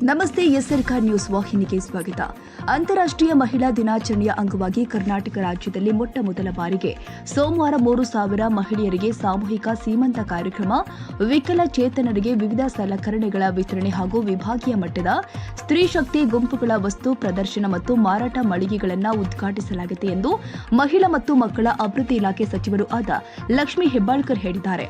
ನಮಸ್ತೆ ಎಸ್ಆರ್ಕಾರ್ ನ್ಯೂಸ್ ವಾಹಿನಿಗೆ ಸ್ವಾಗತ. ಅಂತಾರಾಷ್ಟ್ರೀಯ ಮಹಿಳಾ ದಿನಾಚರಣೆಯ ಅಂಗವಾಗಿ ಕರ್ನಾಟಕ ರಾಜ್ಯದಲ್ಲಿ ಮೊಟ್ಟ ಮೊದಲ ಬಾರಿಗೆ ಸೋಮವಾರ 3,000 ಮಹಿಳೆಯರಿಗೆ ಸಾಮೂಹಿಕ ಸೀಮಂತ ಕಾರ್ಯಕ್ರಮ, ವಿಕಲಚೇತನರಿಗೆ ವಿವಿಧ ಸಲಕರಣೆಗಳ ವಿತರಣೆ ಹಾಗೂ ವಿಭಾಗೀಯ ಮಟ್ಟದ ಸ್ತ್ರೀ ಶಕ್ತಿ ಗುಂಪುಗಳ ವಸ್ತು ಪ್ರದರ್ಶನ ಮತ್ತು ಮಾರಾಟ ಮಳಿಗೆಗಳನ್ನು ಉದ್ಘಾಟಿಸಲಾಗಿದೆ ಎಂದು ಮಹಿಳಾ ಮತ್ತು ಮಕ್ಕಳ ಅಭಿವೃದ್ಧಿ ಇಲಾಖೆ ಸಚಿವರು ಆದ ಲಕ್ಷ್ಮೀ ಹೆಬ್ಬಾಳ್ಕರ್ ಹೇಳಿದ್ದಾರೆ.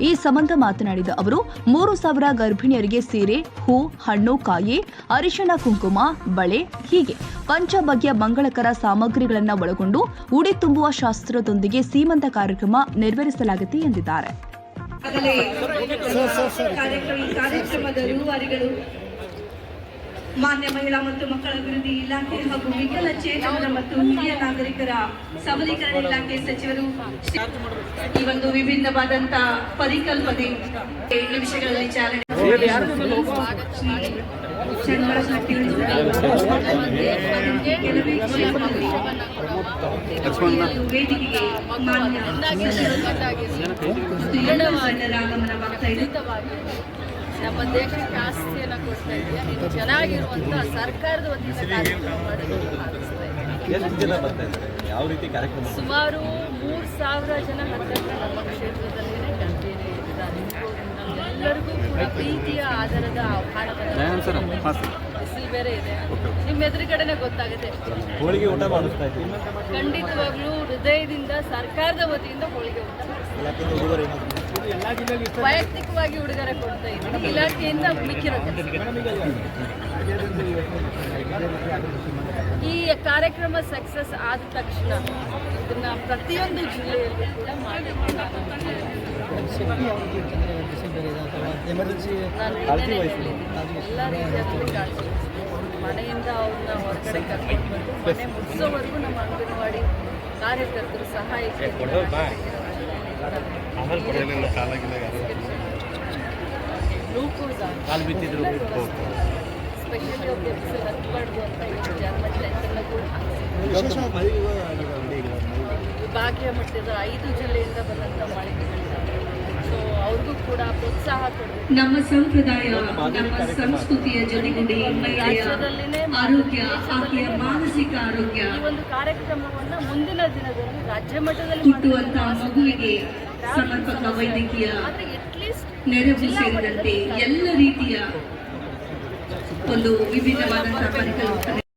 ಈ ಸಂಬಂಧ ಮಾತನಾಡಿದ ಅವರು 3,000 ಗರ್ಭಿಣಿಯರಿಗೆ ಸೀರೆ, ಹೂ, ಹಣ್ಣು, ಕಾಯಿ, ಅರಿಶಿಣ, ಕುಂಕುಮ, ಬಳೆ ಹೀಗೆ ಪಂಚಬಗೆಯ ಮಂಗಳಕರ ಸಾಮಗ್ರಿಗಳನ್ನು ಒಳಗೊಂಡು ಉಡಿ ತುಂಬುವ ಶಾಸ್ತ್ರದೊಂದಿಗೆ ಸೀಮಂತ ಕಾರ್ಯಕ್ರಮ ನೆರವೇರಿಸಲಾಗಿದೆ ಎಂದಿದ್ದಾರೆ. ಮಾನ್ಯ ಮಹಿಳಾ ಮತ್ತು ಮಕ್ಕಳ ಅಭಿವೃದ್ಧಿ ಇಲಾಖೆ ಹಾಗೂ ವಿಕಲಚೇತನರ ಮತ್ತು ಹಿರಿಯ ನಾಗರಿಕರ ಸಬಲೀಕರಣ ಇಲಾಖೆ ಸಚಿವರು ಈ ಒಂದು ವಿಭಿನ್ನವಾದಂತಹ ಪರಿಕಲ್ಪನೆ ವಿಷಯಗಳಲ್ಲಿ ಚಾಲನೆ ವೇದಿಕೆಗೆ ಮಾನ್ಯ ಆಗಮನವಾಗ್ತಾ ಇದೆ. ನಮ್ಮ ದೇಶಕ್ಕೆ ಆಸ್ತಿಯನ್ನು ಕೊಡ್ತಾ ಇದೆಯಾ, ಇನ್ನು ಚೆನ್ನಾಗಿರುವಂಥ ಸರ್ಕಾರದ ವತಿಯಿಂದ ಕಾರ್ಯಕ್ರಮ ಮಾಡಿಸ್ತಾ ಸುಮಾರು 3,000 ಜನ ನಮ್ಮ ಕ್ಷೇತ್ರದಲ್ಲಿನೇ ಗರ್ಭಿಣಿ ಇದ್ದಾರೆ. ಎಲ್ಲರಿಗೂ ಕೂಡ ಪ್ರೀತಿಯ ಆಧಾರದ ಬಿಸಿಲು ಬೇರೆ ಇದೆ. ನಿಮ್ಮ ಎದುರುಗಡೆನೆ ಗೊತ್ತಾಗುತ್ತೆ. ಖಂಡಿತವಾಗ್ಲೂ ಹೃದಯದಿಂದ ಸರ್ಕಾರದ ವತಿಯಿಂದ ಹೋಳಿಗೆ ಊಟ ವೈಯಕ್ತಿಕವಾಗಿ ಉಡುಗೊರೆ ಕೊಡ್ತಾ ಇದ್ದೀನಿ. ಇಲಾಖೆಯಿಂದ ಮಿಕ್ಕಿರೋ ಈ ಕಾರ್ಯಕ್ರಮ ಸಕ್ಸಸ್ ಆದ ತಕ್ಷಣ ಇದನ್ನ ಪ್ರತಿಯೊಂದು ಜಿಲ್ಲೆಯಲ್ಲೂ ಕೂಡ ಮಾಡಬೇಕು. ಎಲ್ಲ ರೀತಿಯಾಗಿ ಕಾಳಜಿ ಮನೆಯಿಂದ ಅವ್ರನ್ನ ಹೊರಗಡೆ ಕರ್ಕೊಂಡು ಬಂದು ಮನೆ ಮುಗಿಸೋವರೆಗೂ ನಮ್ಮ ಅಂಗನವಾಡಿ ಕಾರ್ಯಕರ್ತರು ಸಹಾಯಕರು ಸ್ಪೆಷಲಿ ಅವ್ರಿಗೆ ಎಪಿಸೋಡ್ ಹತ್ಬಾರ್ದು ಅಂತ ಜನ್ಮ ಟೆನ್ಷನ್ ಕೂಡ ವಿಭಾಗೀಯ ಮಟ್ಟದ 5 ಜಿಲ್ಲೆಯಿಂದ ಬಂದಂಥ ಮಾಳಿಕೆಗಳಿದ್ದಾರೆ. ಸೊ ಅವ್ರಿಗೂ ಕೂಡ ಪ್ರೋತ್ಸಾಹ ಕೊಡಬೇಕು. ನಮ್ಮ ಸಂಪ್ರದಾಯ, ನಮ್ಮ ಸಂಸ್ಕೃತಿಯ ಜೊತೆಗೂಡಿ ರಾಜ್ಯದಲ್ಲಿನೇ ಆರೋಗ್ಯ, ಆಕೆಯ ಮಾನಸಿಕ ಆರೋಗ್ಯ ಈ ಒಂದು ಕಾರ್ಯಕ್ರಮವನ್ನು ಮುಂದಿನ ದಿನದಲ್ಲಿ ರಾಜ್ಯ ಮಟ್ಟದಲ್ಲಿ ಹುಟ್ಟುವಂತಹ ಮಗುವಿಗೆ ಸಮರ್ಪಕ ವೈದ್ಯಕೀಯ ನೆರವು ಸೇರಿದಂತೆ ಎಲ್ಲ ರೀತಿಯ ಒಂದು ವಿಭಿನ್ನವಾದಂತಹ ಪರಿಕಲ್ಪನೆ